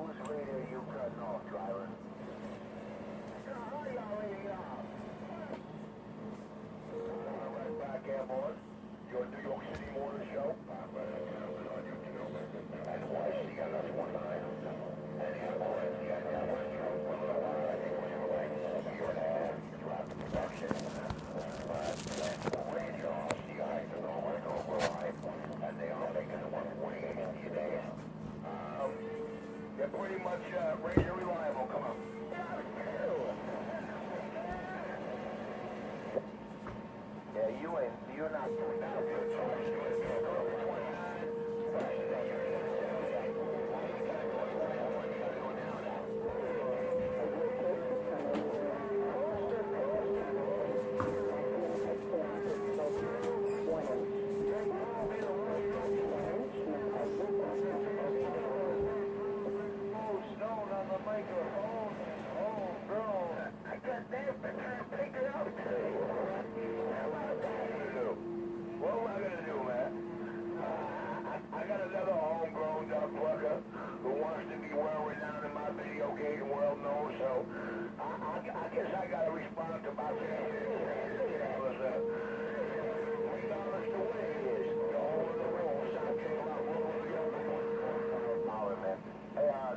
Whose radio you cutting off, driver? How y'all reading off? Right back, airborne. Your New York City Morning Show. And why she got us one line? And airborne, she got that one through. I think it was like a year and a half. You dropped the production. But radio, she got to know what's going on. And they are making the 148 these days. They're pretty much razor reliable. Come on. Yeah, you're not doing that good. I guess I got to respond to about $3 the way it is.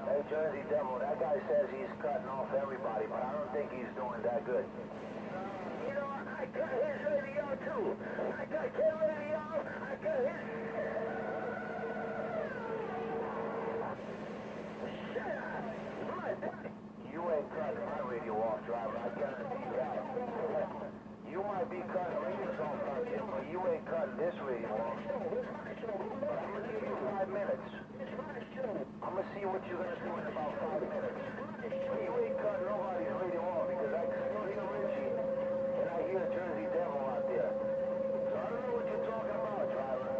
Hey, Jersey Devil, that guy says he's cutting off everybody, but I don't think he's doing that good. You know, I cut his radio too. I cut his radio, I cut his... Shut up! You ain't cutting my radio off, driver. I guarantee that. You might be cutting radios off, but you ain't cutting this radio off. I'm gonna give you 5 minutes. I'm gonna see what you're gonna do in about 5 minutes. You ain't cutting nobody's radio off because I can still hear Richie and I hear Jersey Devil out there. So I don't know what you're talking about, driver.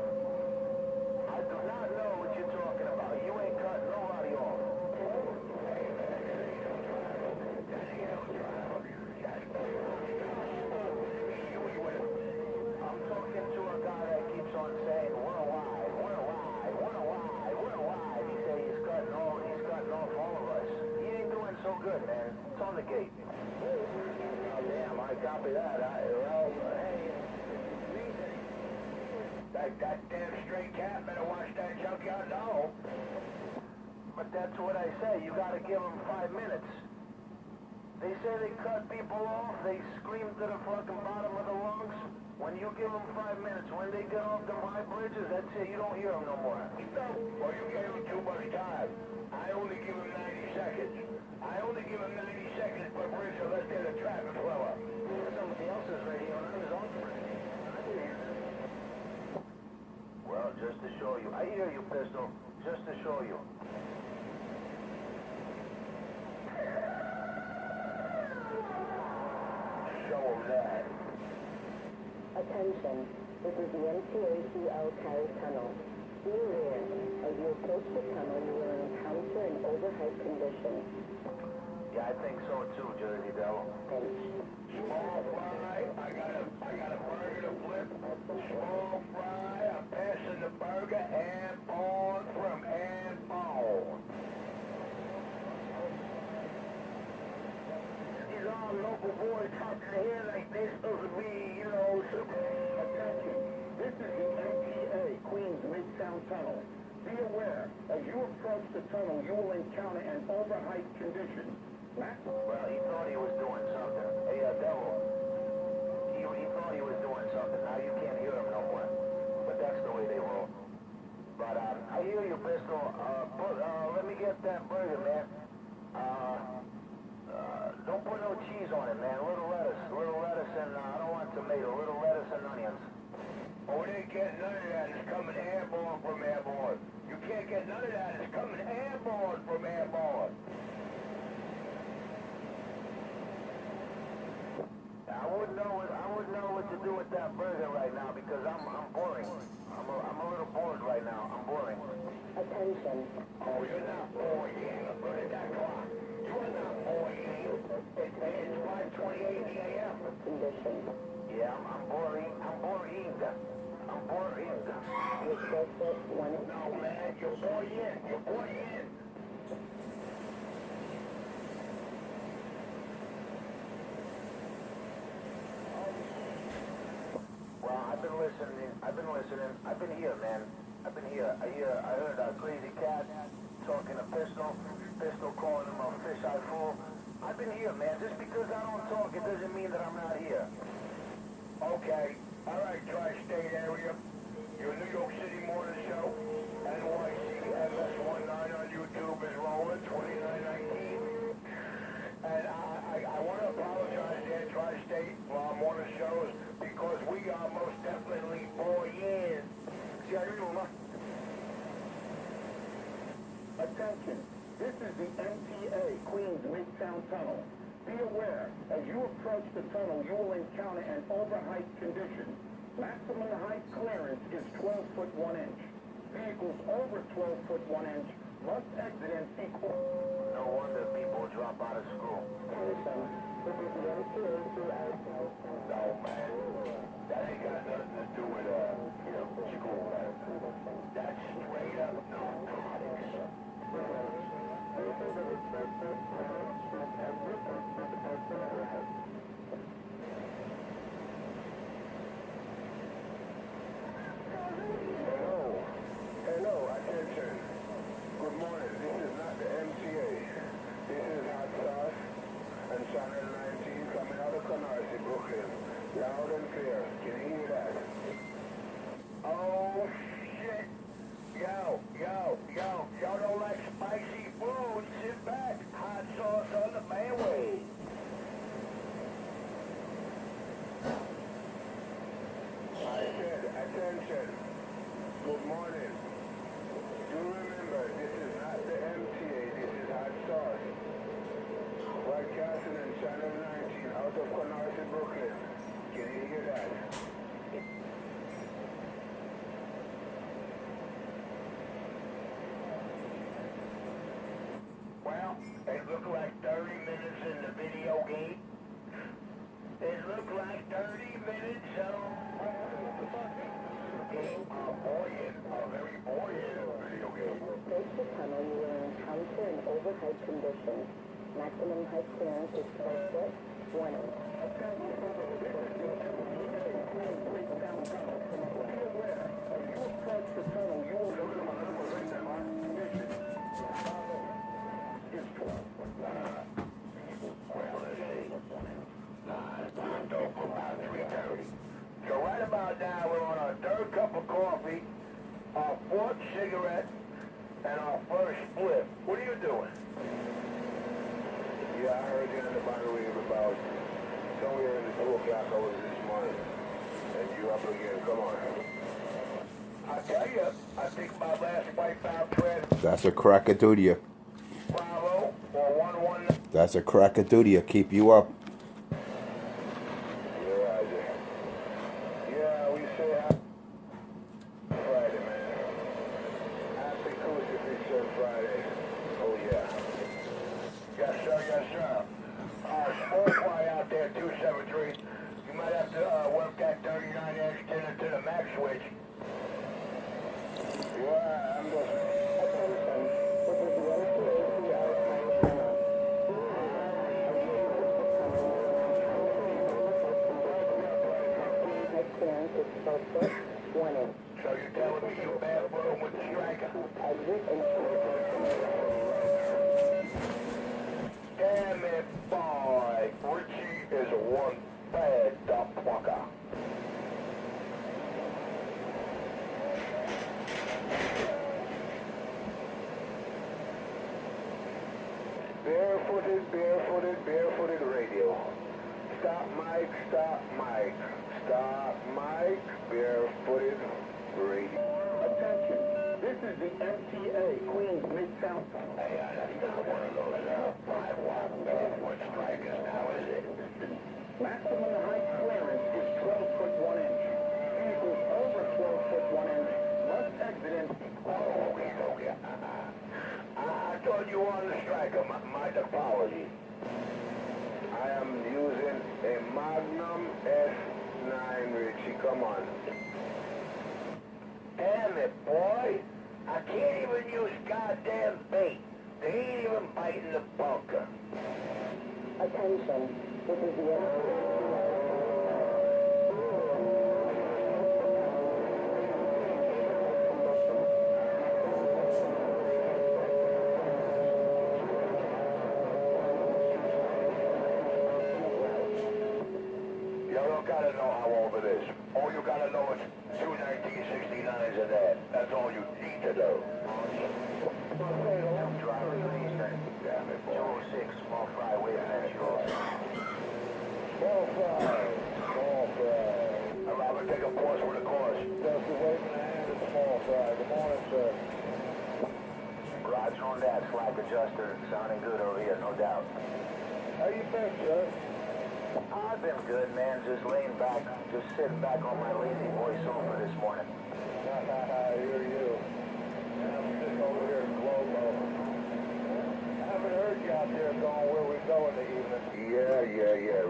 I do not know what you're talking about. You ain't cutting nobody off. I'm talking to a guy that keeps on saying, worldwide. He said he's cutting off all of us. He ain't doing so good, man. It's on the gate. Oh, damn, I copy that. That damn straight cat better watch that junkyard now. But that's what I say. You gotta give him 5 minutes. They say they cut people off, they scream to the fucking bottom of the lungs. When you give them 5 minutes, when they get off them high bridges, that's it, you don't hear them no more. No, well, you gave them too much time. I only give them 90 seconds. I only give them 90 seconds per bridge unless there's a traffic flow up. Somebody else's radio, and I was on the radio. Well, just to show you. I hear you, Pistol. Just to show you. Show them that. Attention, this is the MTACL Carry Tunnel. Be aware, as you approach the tunnel, you will encounter an overhead condition. Yeah, I think so too, Jersey Devil. Thanks. Small fry, I got a burger to flip. Small fry, I'm passing the burger and on from and on. These all local boys talking here like they're supposed to be, you know, super. Attention, this is the MTA Queens Midtown Tunnel. Be aware, as you approach the tunnel, you will encounter an overheight condition. Well, he thought he was doing something. Hey, Devil. He thought he was doing something. Now you can't hear him no more. But that's the way they roll. But I hear you, Pistol. Let me get that burger, man. Don't put no cheese on it, man. Little lettuce, and I don't want tomato. Little lettuce and onions. Oh, they ain't getting none of that. It's coming airborne from airborne. You can't get none of that. It's coming airborne from airborne. I wouldn't know what to do with that burger right now because I'm boring. I'm a little bored right now. I'm boring. Attention. Oh, you're not boring. Look at that clock. You are not boring. It's 5:28 in the a.m. Condition. Yeah, I'm boring. I'm boring. You approach it 1 No, man, you're boring. You're boring. Well, I've been listening. I've been here, man. I've been here. I heard Crazy Cat talking to Pistol calling him a fish-eye fool. I've been here, man. Just because I don't talk, it doesn't mean that I'm not here. Okay. All right, tri-state area. Your New York City morning show, NYCMS19 on YouTube is rolling, 2919. And I want to apologize there, Tri-State, morning shows, because we are most definitely 4 years. Attention, this is the MTA Queens Midtown Tunnel. Be aware, as you approach the tunnel, you will encounter an overheight condition. Maximum height clearance is 12 foot 1 inch. Vehicles over 12 foot 1 inch must exit in sequence. No wonder people drop out of school. Attention, this is the MTA No, man. That ain't got nothing to do with, school, man. That's straight up narcotics. Hello, attention. Good morning. This is not the MTA. This is Hot Sauce and Channel 19 coming out of Canarsie, Brooklyn. Loud and clear. Can you hear that? Oh, shit. Y'all don't like spicy food? Sit back. Hot sauce on the mayway. I said, attention. Good morning. Do remember, this is not the MTA. This is Hot Sauce. Broadcasting in Channel 19 out of Canarsie, Brooklyn. Can you hear that? Well, it looked like 30 minutes in the video game. It looked like 30 minutes, so... a very buoyant video game. Approach the tunnel, you will encounter an overheight condition. Maximum height clearance is 12 foot 1 inch. So right about now, we're on our third cup of coffee, our fourth cigarette, and our first split. What are you doing? Yeah, I heard you in the bottle wave about somewhere in the 2 o'clock hours this morning. And you up again, come on. I tell you, I think my last wipeout thread, That's a crack of duty. Bravo, or 119. That's a crack of duty. Keep you up. Yeah, we say happy Friday, man. Happy Crucifixion Friday. Oh, yeah. Yes, sir. Small fly out there, 273. You might have to work that 39-inch dinner to the max switch. Yeah, I'm just... Attention, this is the MTA tunnel. Height clearance is 12 foot 1 inch. So you're telling me you're barefooted with the striker? Exit in Damn it, boy. Richie is one bad dumb fucker. Barefooted radio. Stop mic, barefooted radio. Attention, this is the MTA Queens Midtown Tunnel. Hey, that's not one of those 5-watt barefoot strikers now, is it? Maximum height clearance is 12 foot 1 inch. Vehicles over 12 foot 1 inch must exit in. Oh, okay. I thought you were on the striker. My apology. I am using a Magnum S9, Richie. Come on. Damn it, boy. I can't even use goddamn bait. They ain't even biting the bunker. Attention, this is the MTA gotta know how old it is. All you gotta know is two 1969s and that. That's all you need to know. Driver, please. Damn it, 206, small fry, wait a minute, yours. Small fry. Robert, take a pause for the cause. Just waving a hand at small fry. Good morning, sir. Roger on that, slack adjuster. Sounding good over here, no doubt. How you been, sir? I've been good, man. Just laying back, just sitting back on my lazy boy sofa this morning. I hear you. I'm sitting over here in Globo. I haven't heard you out there going where we go in the evening. Yeah.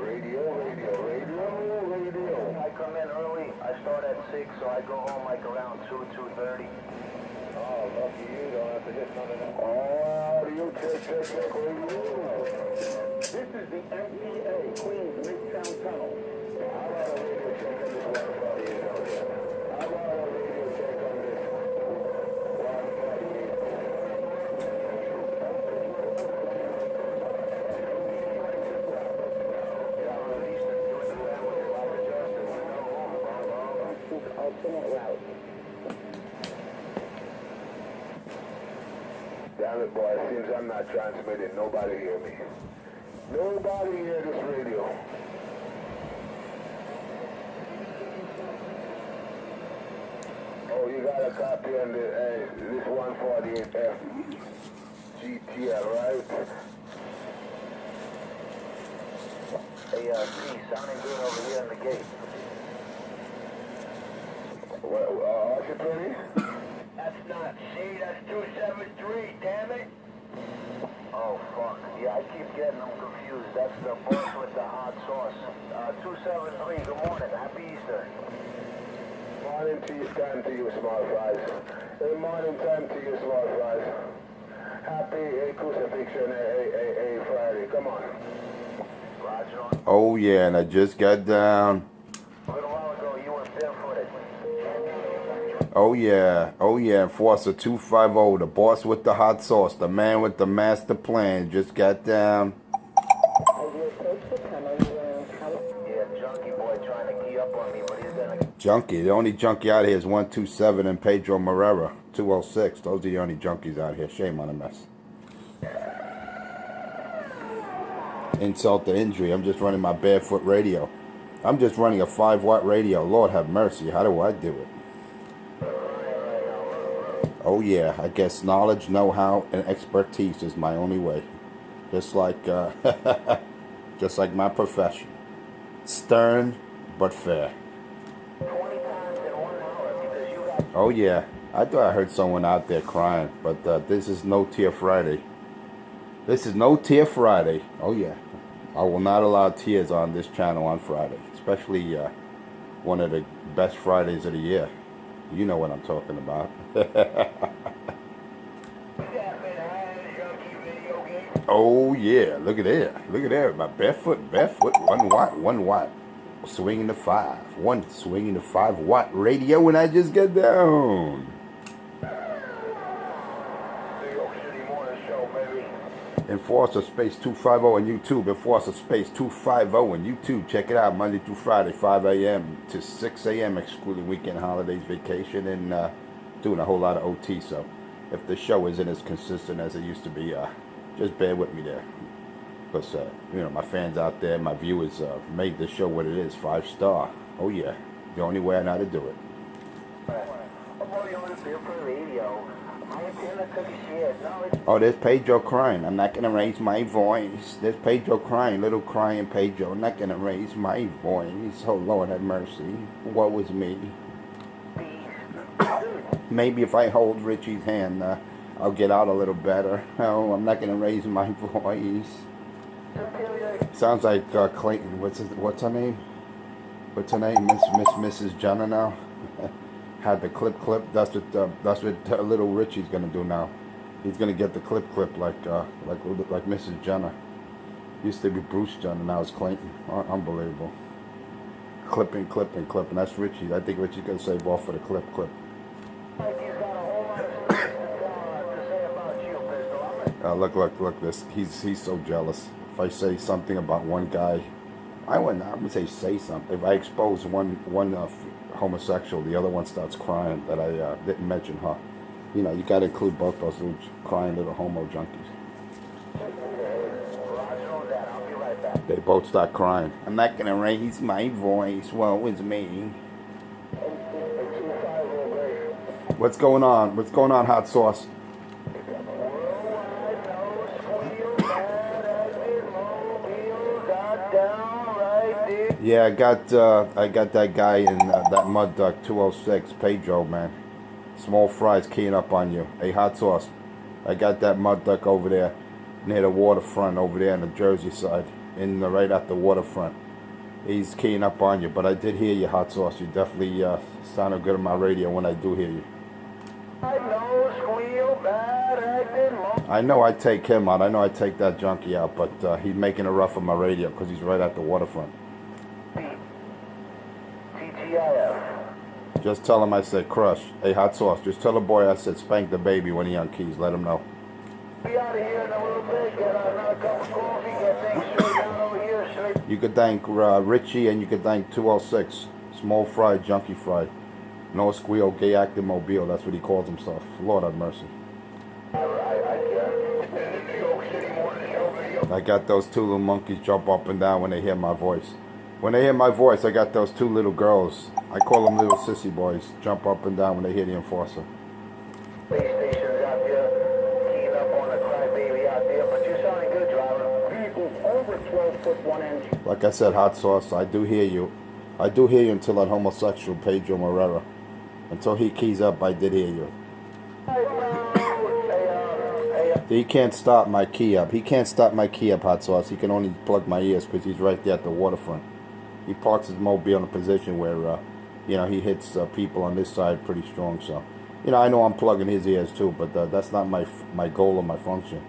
Radio. I come in early. I start at 6, so I go home like around 2:30. Oh, lucky you. Don't have to hit none of that. Audio check, radio. This is the MTA Queens Midtown Tunnel. How about a radio check on this one for you? How about a radio check on this one for you? Alternate route. Damn it, boy. It seems I'm not transmitting. Nobody hear me. Nobody hear this radio. Oh, you got a copy on this 148F GTL, right? Hey, T, sounding good over here in the gate. What, you pretty? That's not C, that's 273, damn it. Oh, fuck. Yeah, I keep getting them confused. That's the boss with the hot sauce. 273, good morning. Happy Easter. Morning to you, time to you, small fries. Hey, morning time to you, small fries. Happy crucifixion, Friday. Come on. Roger on. Oh yeah, and I just got down. A little while ago, you were barefooted. Oh yeah, Enforcer 250, the boss with the hot sauce, the man with the master plan, just got down. Yeah, junkie boy trying to key up on me, but he's gonna... Junkie, the only junkie out here is 127 and Pedro Morera, 206. Those are the only junkies out here. Shame on a mess. Insult to injury. I'm just running my barefoot radio. I'm just running a 5-watt radio. Lord have mercy. How do I do it? Oh yeah, I guess knowledge, know-how, and expertise is my only way. Just like my profession. Stern, but fair. 20 times in 1 hour because you got... Oh yeah, I thought I heard someone out there crying, but this is No Tear Friday. This is No Tear Friday. Oh yeah, I will not allow tears on this channel on Friday, especially one of the best Fridays of the year. You know what I'm talking about. Oh yeah, look at there, my barefoot, 1 watt, swinging the 5, swinging the 5-watt radio when I just get down. Enforcer Space 250 on YouTube, Enforcer Space 250 on YouTube. Check it out, Monday through Friday, 5 a.m. to 6 a.m. excluding weekend holidays, vacation, and doing a whole lot of OT. So if the show isn't as consistent as it used to be, just bear with me there. Because, my fans out there, my viewers made this show what it is, 5-star. Oh yeah, the only way I know how to do it. Oh, there's Pedro crying. I'm not going to raise my voice. There's Pedro crying, little crying Pedro. I'm not going to raise my voice. Oh, Lord have mercy. What was me? Maybe if I hold Richie's hand, I'll get out a little better. Oh, I'm not going to raise my voice. Sounds like Clayton. What's her name? What's her name? Mrs. Jenna now? Had the clip. That's what little Richie's gonna do now. He's gonna get the clip like Mrs. Jenner. Used to be Bruce Jenner, now it's Clayton. Unbelievable. Clipping. That's Richie. I think Richie's gonna save off for the clip. Look. This he's so jealous. If I say something about one guy, I would say something. If I expose one homosexual, the other one starts crying that I didn't mention her. You know, you got to include both those little crying little homo junkies. They both start crying. I'm not gonna raise my voice. Woe is me. What's going on? What's going on, hot sauce? Yeah, I got that guy in that mud duck 206, Pedro, man. Small fries keying up on you. Hey, hot sauce. I got that mud duck over there near the waterfront over there on the Jersey side, right at the waterfront. He's keying up on you, but I did hear you, hot sauce. You definitely sounded good on my radio when I do hear you. I know I take him out. I know I take that junkie out, but he's making it rough on my radio because he's right at the waterfront. TGIF. Just tell him I said crush. Hey, hot sauce. Just tell the boy I said spank the baby when he on keys. Let him know. Be out of here in a little bit. Get another cup of coffee. Get things straight down over here. Straight. You could thank Richie and you could thank 206. Small fry, junkie fry. No squeal, gay active mobile. That's what he calls himself. Lord have mercy. I got those two little monkeys jump up and down when they hear my voice. When they hear my voice, I got those two little girls. I call them little sissy boys. Jump up and down when they hear the enforcer. Base stations out there. Keying up on the crybaby out there. But you're sounding good, driver. Vehicles over 12 foot 1 inch. Like I said, hot sauce, I do hear you. I do hear you until that homosexual Pedro Morera. Until he keys up, I did hear you. He can't stop my key up. He can't stop my key up, hot sauce. He can only plug my ears because he's right there at the waterfront. He parks his mobile in a position where, you know, he hits people on this side pretty strong. So, you know, I know I'm plugging his ears too, but that's not my goal or my function.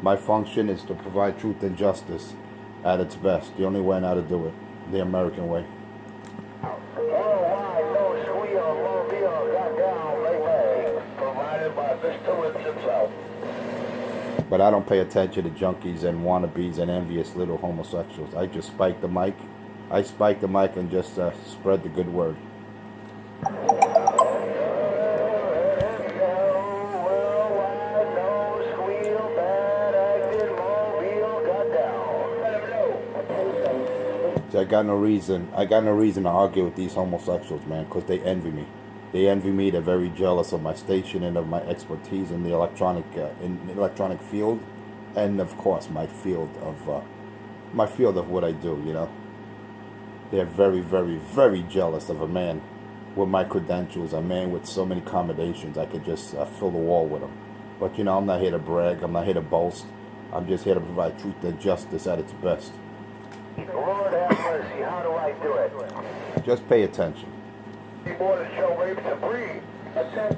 My function is to provide truth and justice at its best. The only way I know how to do it, the American way. But I don't pay attention to junkies and wannabes and envious little homosexuals. I just spike the mic. I spike the mic and just spread the good word. See, I got no reason to argue with these homosexuals, man, because they envy me. They envy me. They're very jealous of my station and of my expertise in the electronic field, and of course my field of what I do. You know, they're very, very, very jealous of a man with my credentials, a man with so many accommodations. I could just fill the wall with them. But you know, I'm not here to brag. I'm not here to boast. I'm just here to provide truth and justice at its best. Lord have mercy. How do I do it? Just pay attention.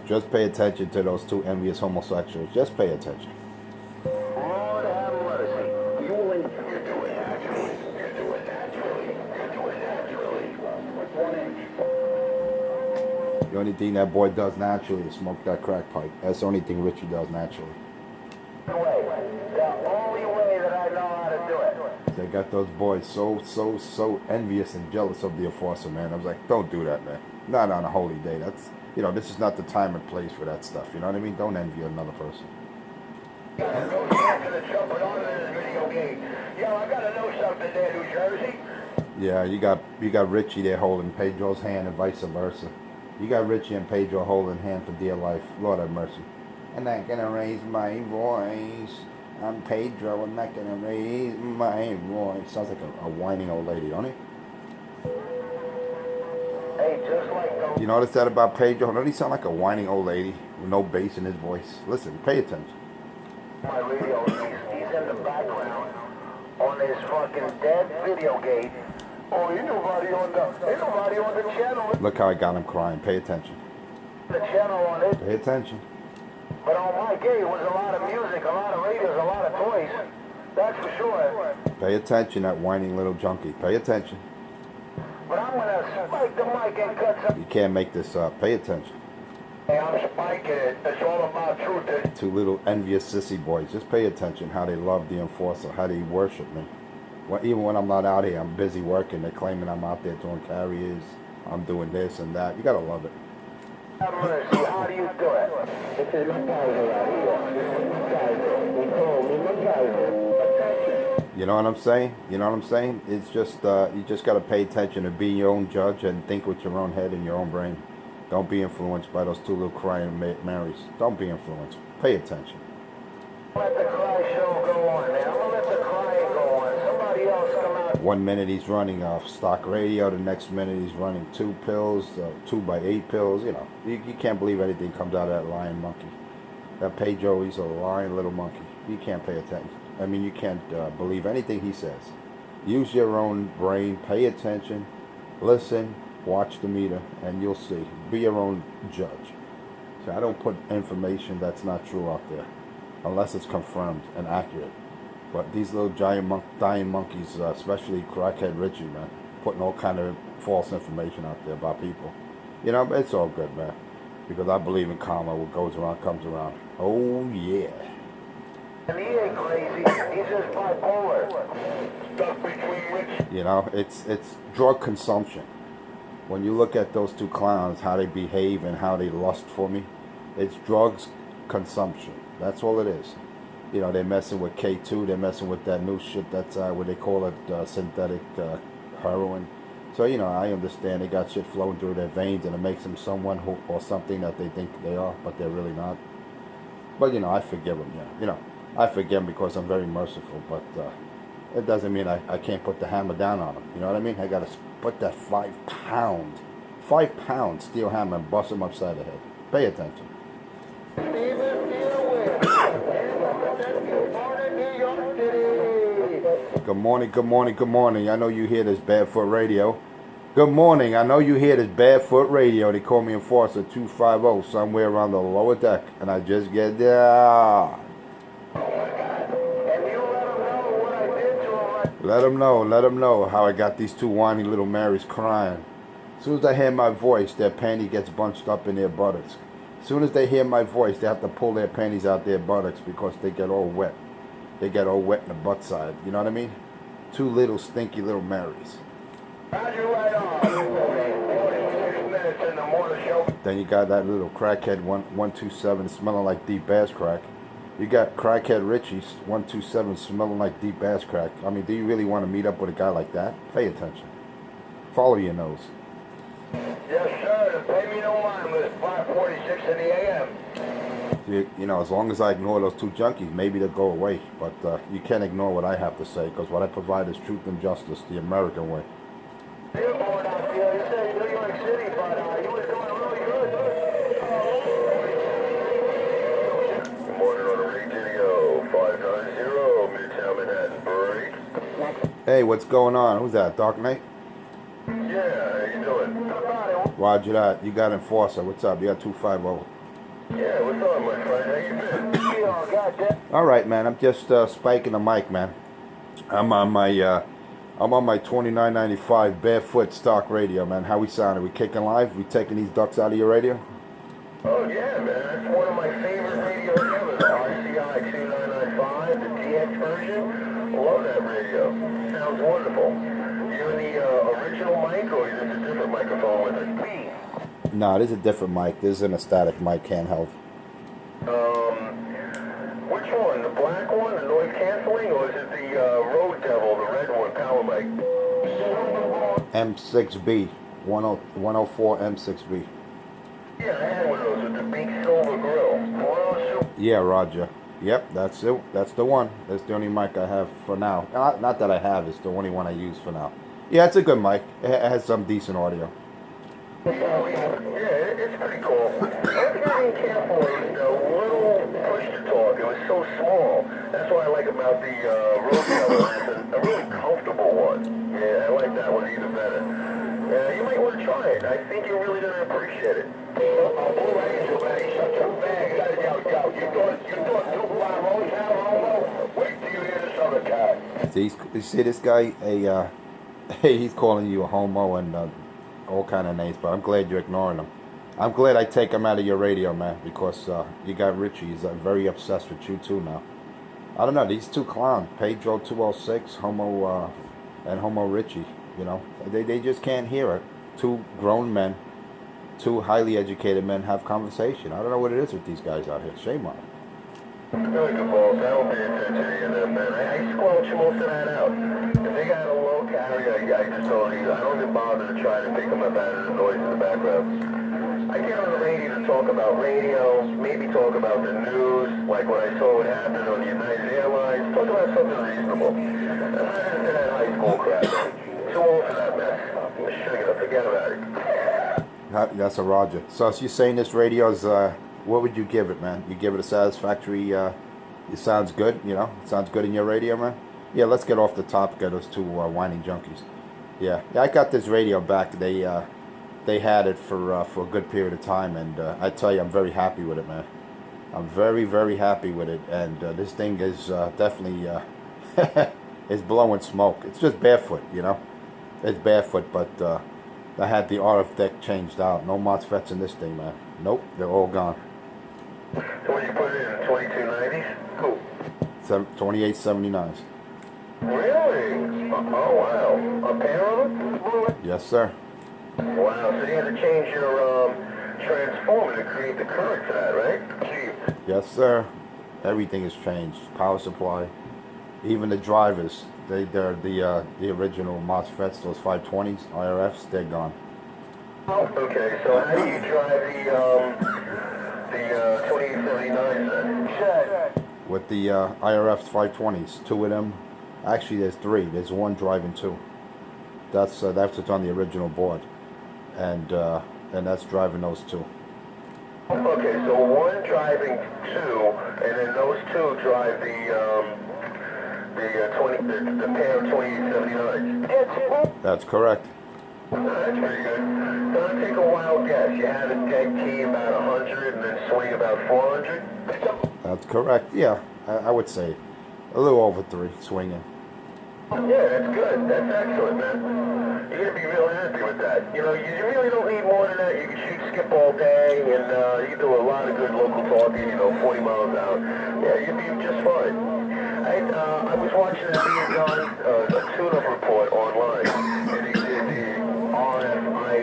Just pay attention to those two envious homosexuals. Just pay attention. Lord have mercy. You do it naturally. You do it naturally. You do it naturally. 1 inch. The only thing that boy does naturally is smoke that crack pipe. That's the only thing Richie does naturally. The only way that I know how to do it. They got those boys so envious and jealous of the enforcer, man. I was like, don't do that, man. Not on a holy day. That's, you know, this is not the time and place for that stuff. You know what I mean? Don't envy another person. Yeah, I gotta know something there, New Jersey. Yeah, you got Richie there holding Pedro's hand and vice versa. You got Richie and Pedro holding hand for dear life. Lord have mercy. I'm not gonna raise my voice. I'm Pedro. I'm not gonna raise my voice. Sounds like a whining old lady, don't it? Hey, just like those. You notice that about Pedro? Doesn't he sound like a whining old lady with no bass in his voice? Listen, pay attention. My radio, he's in the background on this fucking dead video gate. Oh, ain't nobody on the channel. Look how I got him crying. Pay attention. The channel on it. Pay attention. But on my gate was a lot of music, a lot of radios, a lot of toys. That's for sure. Pay attention, that whining little junkie. Pay attention. But I'm gonna spike the mic and cut some. You can't make this up. Pay attention. Hey, I'm spiking it. It's all about truth. Two little envious sissy boys. Just pay attention how they love the enforcer, how they worship me. Even when I'm not out here, I'm busy working. They're claiming I'm out there doing carriers. I'm doing this and that. You gotta love it. Have mercy, how do you do it? This is MacGyver out here. MacGyver. He told me MacGyver. You know what I'm saying? You know what I'm saying? It's just, you just gotta pay attention to be your own judge and think with your own head and your own brain. Don't be influenced by those two little crying Marys. Don't be influenced. Pay attention. Let the cry show go on, man. I'm gonna let the crying go on. Somebody else come out. 1 minute he's running off stock radio, the next minute he's running 2 pills, 2x8 pills. You know, you can't believe anything comes out of that lying monkey. That Pedro, he's a lying little monkey. You can't pay attention. I mean, you can't believe anything he says. Use your own brain, pay attention, listen, watch the meter, and you'll see. Be your own judge. So I don't put information that's not true out there, unless it's confirmed and accurate. But these little giant dying monkeys, especially Crackhead Richie, man, putting all kind of false information out there about people. You know, it's all good, man, because I believe in karma. What goes around comes around. Oh yeah. And he ain't crazy. He's just bipolar. Stuck between which. You know, it's drug consumption. When you look at those two clowns, how they behave and how they lust for me, it's drugs consumption. That's all it is. You know, they're messing with K2. They're messing with that new shit that's what they call it, synthetic heroin. So, you know, I understand they got shit flowing through their veins and it makes them someone who, or something that they think they are, but they're really not. But, you know, I forgive them, yeah. You know, I forgive them because I'm very merciful, but it doesn't mean I can't put the hammer down on them. You know what I mean? I got to put that 5 pound steel hammer and bust them upside the head. Pay attention. Good morning, good morning, good morning. I know you hear this Barefoot Radio. Good morning. I know you hear this Barefoot Radio. They call me Enforcer 250 somewhere around the lower deck, and I just get there. Let them know how I got these two whiny little Marys crying. As soon as they hear my voice, their panty gets bunched up in their buttocks. As soon as they hear my voice, they have to pull their panties out their buttocks because they get all wet. They get all wet in the butt side. You know what I mean? Two little stinky little Marys. Then you got that little crackhead 127 smelling like deep ass crack. You got crackhead Richie 127 smelling like deep ass crack. I mean, do you really want to meet up with a guy like that? Pay attention. Follow your nose. Yes, sir. Pay me no mind with 5:46 in the a.m. You know, as long as I ignore those two junkies, maybe they'll go away. But you can't ignore what I have to say, because what I provide is truth and justice, the American way. You're born out here. You said New York City, but you were doing really good. Good morning on the radio. 590 Midtown Manhattan break. Hey, what's going on? Who's that, Dark Knight? Yeah, how you doing? Roger that. You got Enforcer. What's up? You got 250. Yeah, what's on, my friend? How you been? All right, man. I'm just spiking the mic, man. I'm on my $29.95 Barefoot stock radio, man. How we sounding? We kicking live? We taking these ducks out of your radio? Oh yeah, man. That's one of my favorite radios ever. The RCI 2995, the DX version. Love that radio. Sounds wonderful. You in the original mic, or is this a different microphone with it? No, this is a different mic. This isn't a static mic, handheld. Which one? The black one, the noise canceling, or is it the Road Devil, the red one, power mic? M6B, 104 M6B. Yeah, I had one of those with the big silver grill. Yeah, Roger. Yep, that's it. That's the one. That's the only mic I have for now. Not that I have, it's the only one I use for now. Yeah, it's a good mic. It has some decent audio. Yeah, it's pretty cool. I was getting careful with the little push-to-talk. It was so small. That's what I like about the Rodeo. It's a really comfortable one. Yeah, I like that one even better. You might want to try it. I think you're really going to appreciate it. Blue Angel, man, he shut your bag. Yo, you thought 250 had homo? Wait till you hear this other guy. You see this guy? He's calling you a homo and all kind of names, but I'm glad you're ignoring him. I'm glad I take him out of your radio, man, because you got Richie. He's very obsessed with you too now. I don't know, these two clowns, Pedro 206, and Homo Richie, you know, they just can't hear it. Two grown men, two highly educated men have conversation. I don't know what it is with these guys out here. Shame on them. Really good balls. I don't pay attention to any of them, man. I squelch most of that out. If they got a low carrier, I just don't even, I don't even bother to try to pick them up out of the noise in the background. I get on the radio to talk about radio, maybe talk about the news, like when I saw what happened on United Airlines, talk about something reasonable. I'm not into that high school crap. Too old for that mess. I'm just gonna forget about it. That's a Roger. So as you're saying this radio is, what would you give it, man? You give it a satisfactory, it sounds good, you know? It sounds good in your radio, man? Yeah, let's get off the topic of those two whining junkies. Yeah, I got this radio back. They had it for a good period of time, and I tell you, I'm very happy with it, man. I'm very, very happy with it, and this thing is definitely is blowing smoke. It's just barefoot, you know. It's barefoot, but I had the RF deck changed out. No MOSFETs in this thing, man. Nope, they're all gone. So what you put it in, 2290s? Cool. 2879s. Really? Oh, wow. A pair of them? Yes, sir. Wow, so you had to change your transformer to create the current for that, right? Gee. Yes, sir. Everything has changed. Power supply, even the drivers. They're the original MOSFETs, those 520s, IRFs. They're gone. Okay, so how do you drive the 2879s then? Check. With the IRFs 520s, two of them. Actually, there's three. There's one driving two. That's what's on the original board, and that's driving those two. Okay, so one driving two, and then those two drive the pair of 2879s. That's correct. That's pretty good. So let's take a wild guess. You have a dead key about 100 and then swing about 400? That's correct. Yeah, I would say a little over 3 swinging. Yeah, that's good. That's excellent, man. You're going to be real happy with that. You know, you really don't need more than that. You can shoot skip all day, and you can do a lot of good local talking, you know, 40 miles out. Yeah, you'd be just fine. I was watching a a tune-up report online, and he did the RFI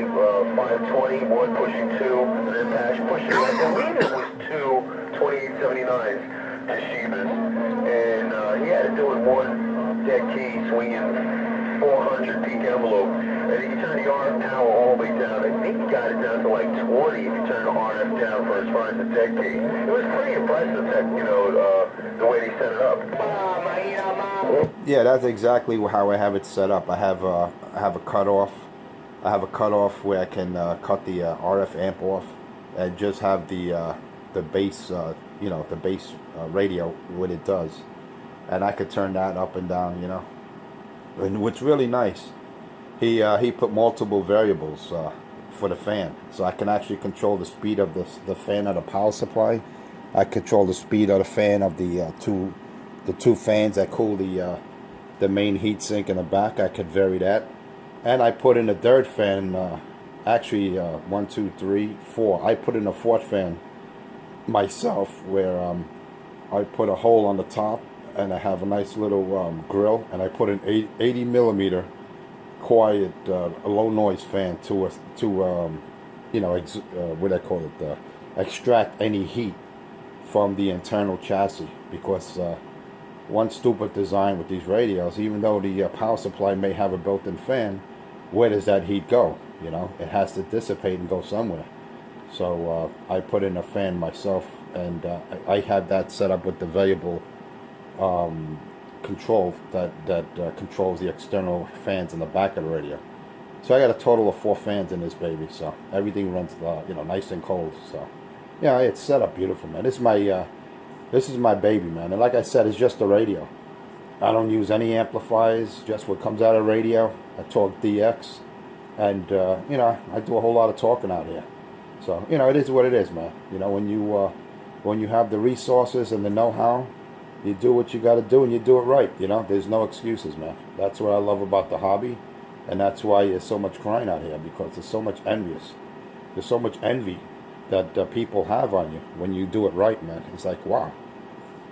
520, one pushing 2, and then Pash pushing, I believe it was 2 2879s to Shebas, and he had it doing one dead key swinging 400 peak envelope, and you turn the RF power all the way down. I think he got it down to like 20 if you turn the RF down for as far as the dead key. It was pretty impressive that, you know, the way they set it up. Yeah, that's exactly how I have it set up. I have a cutoff. I have a cutoff where I can cut the RF amp off and just have the bass, you know, the bass radio what it does. And I could turn that up and down, you know. And what's really nice, he put multiple variables for the fan, so I can actually control the speed of the fan of the power supply. I control the speed of the fan of the two fans that cool the main heat sink in the back. I could vary that, and I put in a third fan. Actually, 1, 2, 3, 4. I put in a fourth fan myself, where I put a hole on the top. And I have a nice little grill, and I put an 80 millimeter quiet low noise fan to you know, what I call it, extract any heat from the internal chassis. Because one stupid design with these radios, even though the power supply may have a built-in fan, where does that heat go? You know, it has to dissipate and go somewhere. So I put in a fan myself, and I had that set up with the variable control that controls the external fans in the back of the radio. So I got a total of 4 fans in this baby, so everything runs you know, nice and cold. So yeah, it's set up beautiful, man. This is my baby, man. And like I said, it's just a radio. I don't use any amplifiers, just what comes out of radio. I talk DX, and you know, I do a whole lot of talking out here. So you know, it is what it is, man. You know, when you have the resources and the know-how, you do what you got to do, and you do it right. You know, there's no excuses, man. That's what I love about the hobby, and that's why there's so much crying out here, because there's so much envious. There's so much envy that people have on you when you do it right, man. It's like, wow.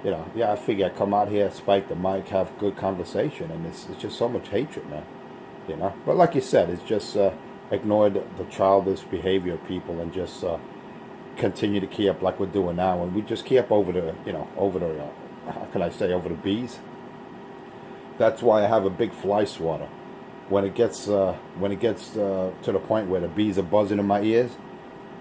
you know, yeah, I figure I come out here, spike the mic, have good conversation, and it's just so much hatred, man. You know, but like you said, it's just ignore the childish behavior of people and just continue to key up like we're doing now, and we just key up over the, you know, over the, how can I say, over the bees. That's why I have a big fly swatter. When it gets to the point where the bees are buzzing in my ears,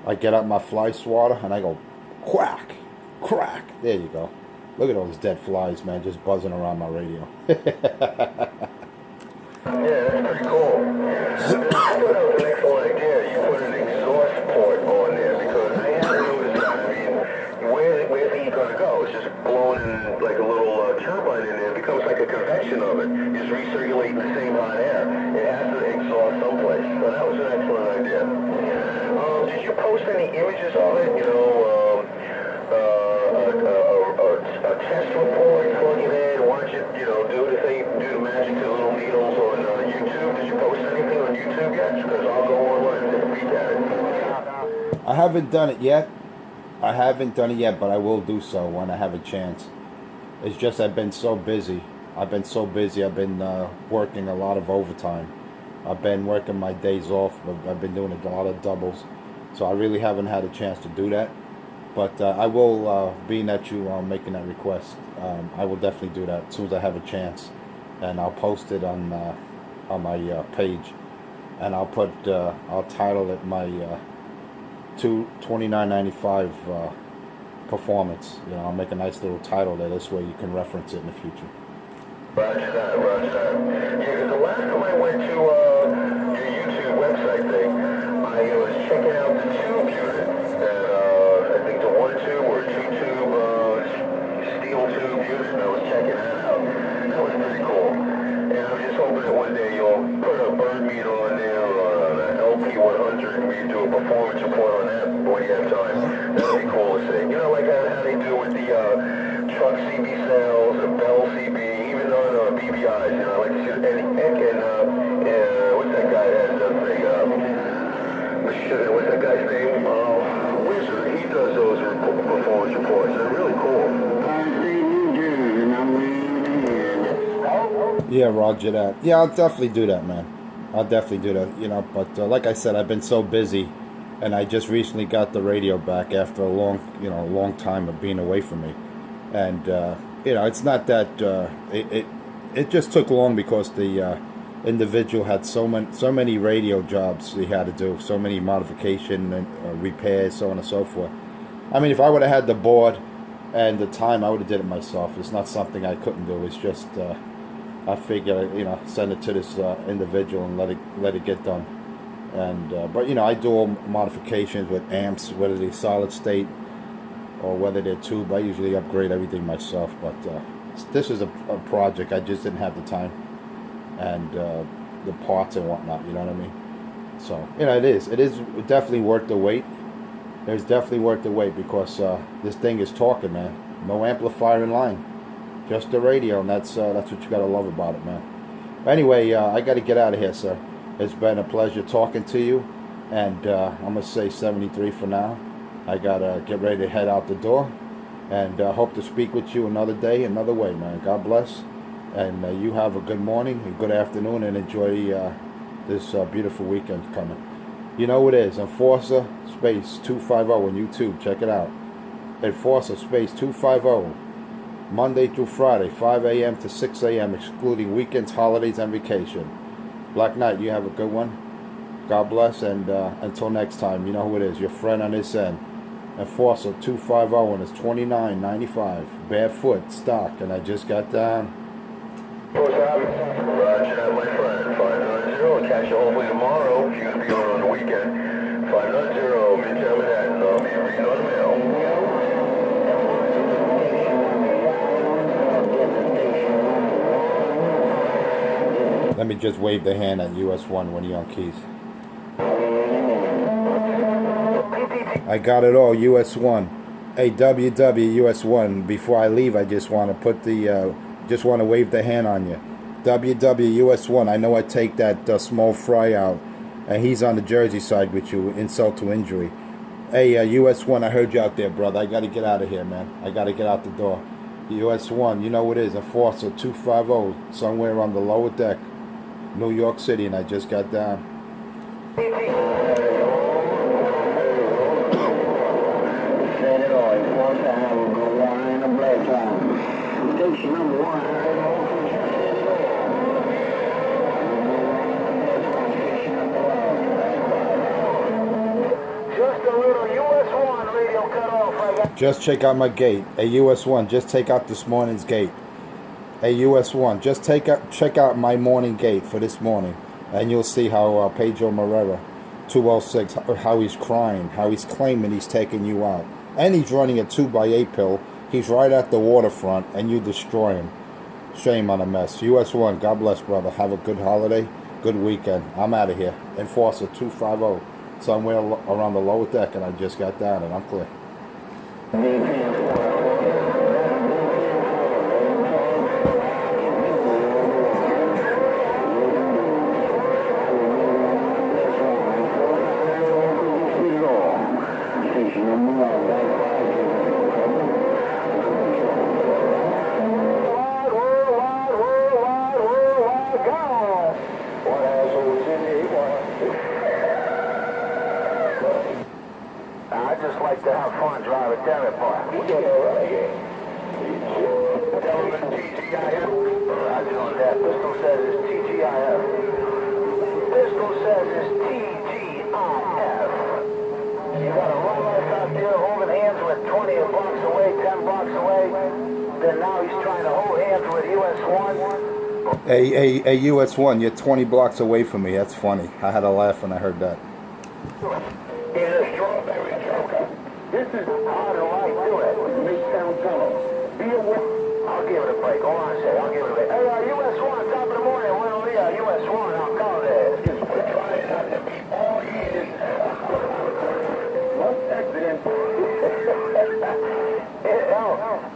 I get out my fly swatter and I go quack, crack. There you go. Look at those dead flies, man, just buzzing around my radio. Yeah, that's pretty cool. That was an excellent idea. You put an exhaust port on there because I haven't noticed that. I mean, where's the heat going to go? It's just blowing in like a little turbine in there. It becomes like a convection of it. Just recirculating the same hot air. It has to exhaust someplace. So that was an excellent idea. Did you post any images of it? You know, a test report, plug it in, watch it, you know, do the thing, do the magic to the little needles on YouTube. Did you post anything on YouTube yet? Because I'll go online and take a peek at it. I haven't done it yet. But I will do so when I have a chance. It's just I've been so busy. I've been working a lot of overtime. I've been working my days off, but I've been doing a lot of doubles. So I really haven't had a chance to do that. But I will, being that you are making that request, I will definitely do that as soon as I have a chance. And I'll post it on my page. And I'll title it my $29.95 performance. You know, I'll make a nice little title there. This way you can reference it in the future. Roger that. Yeah, because the last time I went to your YouTube website thing, I was checking out the tube unit. I think the 1-tube or 2-tube steel tube unit, and I was checking that out. That was pretty cool. And I'm just hoping that one day you'll put a bird meet on there or an LP100 and we can do a performance report on that when you have time. That'd be cool to see. You know, like how they do with the truck CB sales, the Bell CB, even on BBIs, you know, like to see and what's that guy that has that thing, what's that guy's name? Wizard, he does those performance reports. They're really cool. Yeah, roger that. Yeah, I'll definitely do that, man. I'll definitely do that, you know, but like I said, I've been so busy, and I just recently got the radio back after a long time of being away from me. And, you know, it's not that, it just took long because the individual had so many radio jobs he had to do, so many modification and repairs, so on and so forth. I mean, if I would have had the board and the time, I would have did it myself. It's not something I couldn't do. It's just, I figure, you know, send it to this individual and let it get done. And but you know, I do all modifications with amps, whether they're solid state or whether they're tube. I usually upgrade everything myself. But this is a project I just didn't have the time and the parts and whatnot. You know what I mean? So you know, it is definitely worth the wait. There's definitely worth the wait because this thing is talking, man. No amplifier in line. Just the radio, and that's what you gotta love about it, man. Anyway, I gotta get out of here, sir. It's been a pleasure talking to you, and I'm gonna say 73 for now. I gotta get ready to head out the door, and hope to speak with you another day, another way, man. God bless, and you have a good morning, a good afternoon, and enjoy this beautiful weekend coming. You know what it is? Enforcer space 250 on YouTube. Check it out. Enforcer space 250. Monday through Friday, 5 a.m. to 6 a.m., excluding weekends, holidays, and vacation. Black Knight, you have a good one. God bless, and until next time, you know who it is, your friend on this end. Enforcer 250, and it's $29.95. Barefoot, stock, and I just got down. Roger that, my friend. 590. Catch you hopefully tomorrow. If you're going to be on the weekend. 590, Midtown Manhattan. I'll be reading on the mail. Let me just wave the hand at US1 when you're on keys. I got it all, US1. Hey, WWUS1. Before I leave, I just want to put just want to wave the hand on you. WWUS1. I know I take that small fry out, and he's on the Jersey side with you, insult to injury. Hey, US1, I heard you out there, brother. I got to get out of here, man. I got to get out the door. US 1, you know what it is, Enforcer 250, somewhere on the lower deck, New York City, and I just got down. Station number 1. Just a little US 1 radio cut off. Just check out my gate. A US 1, just take out this morning's gate. A US 1, just check out my morning gate for this morning, and you'll see how Pedro Morera, 206, how he's crying, how he's claiming he's taking you out. And he's running a 2x8 pill. He's right at the waterfront, and you destroy him. Shame on a mess. US 1, God bless, brother. Have a good holiday, good weekend. I'm out of here. Enforcer 250, somewhere around the lower deck, and I just got down, and I'm clear. I just like to have fun driving down it, boy. We get it right here. Tell them it's TGIF. Roger on that. Pistol says it's TGIF. Pistol says it's TGIF. You got a Rolex out there holding hands with 20 blocks away, 10 blocks away. Then now he's trying to hold hands with US 1. A US 1, you're 20 blocks away from me. That's funny. I had a laugh when I heard that. In a strawberry joker. This is How do I do it? Midtown Tunnel. Be aware. I'll give it a break. Hold on a second. I'll give it a break. Hey, US 1, top of the morning. Well, yeah, US 1. I'll call it. We're trying not to be all eating. Must exit.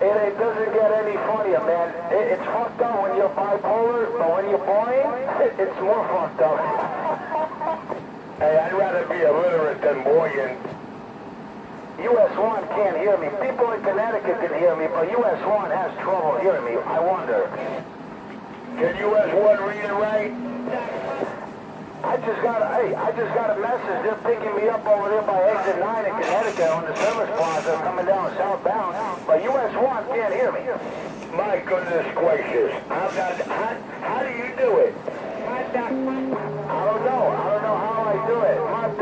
It doesn't get any funnier, man. It's fucked up when you're bipolar, but when you're boring, it's more fucked up. Hey, I'd rather be illiterate than buoyant. US 1 can't hear me. People in Connecticut can hear me, but US 1 has trouble hearing me. I wonder. Can US 1 read and write? I just got a message. They're picking me up over there by exit 9 in Connecticut on the service plaza coming down southbound. But US 1 can't hear me. My goodness gracious. How do you do it? I don't know how I do it. Mud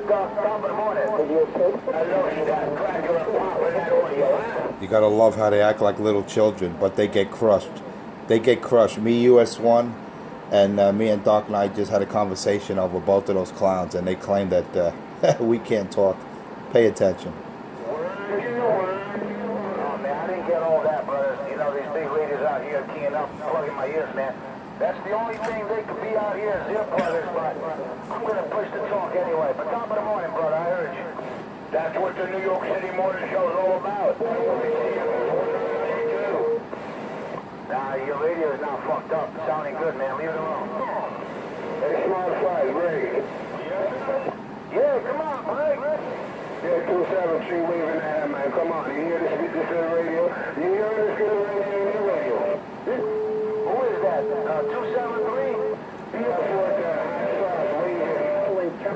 duck, top of the morning. I know you got cracker and pop with that audio, huh? You gotta love how they act like little children, but they get crushed. They get crushed. Me, US 1, and me and Doc and I just had a conversation over both of those clowns, and they claim that we can't talk. Pay attention. Oh, man, I didn't get all that, brother. You know, these big ladies out here keying up, plugging my ears, man. That's the only thing they could be out here is ear pluggers, but I'm going to push the talk anyway. But top of the morning, brother, I heard you. That's what the New York City Morning Show is all about. Nah, your radio is not fucked up. It's sounding good, man. Leave it alone. Hey, smart fry, Ray. Yeah, come on, Mike. Yeah, 273 waving at him, man. Come on, you hear this in the radio? You hear this in the radio in your radio? Who is that? 273? Yeah, for the hot sauce waving.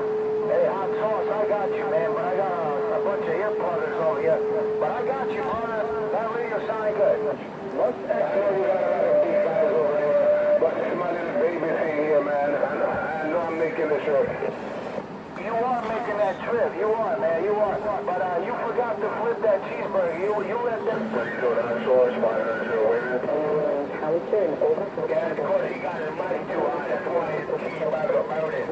Hey, hot sauce, I got you, man. But I got a bunch of ear pluggers over here. But I got you, brother. That radio sounding good. What's that? I know we got a lot of these guys over here, but it's my little baby thing here, man. I know I'm making the short. You are making that trip. You are, man. You are. But you forgot to flip that cheeseburger. You let them... So that sauce, my little waving. Counter and over. Yeah, of course, he got his mic too high. That's why he's about it.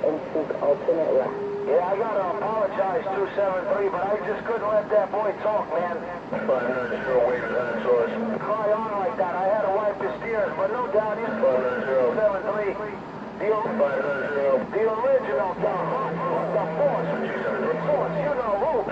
And seek alternate route. Yeah, I gotta apologize, 273, but I just couldn't let that boy talk, man. Cry on like that. I had to wipe his tears, but no doubt he's 273. The original, the force, you know who.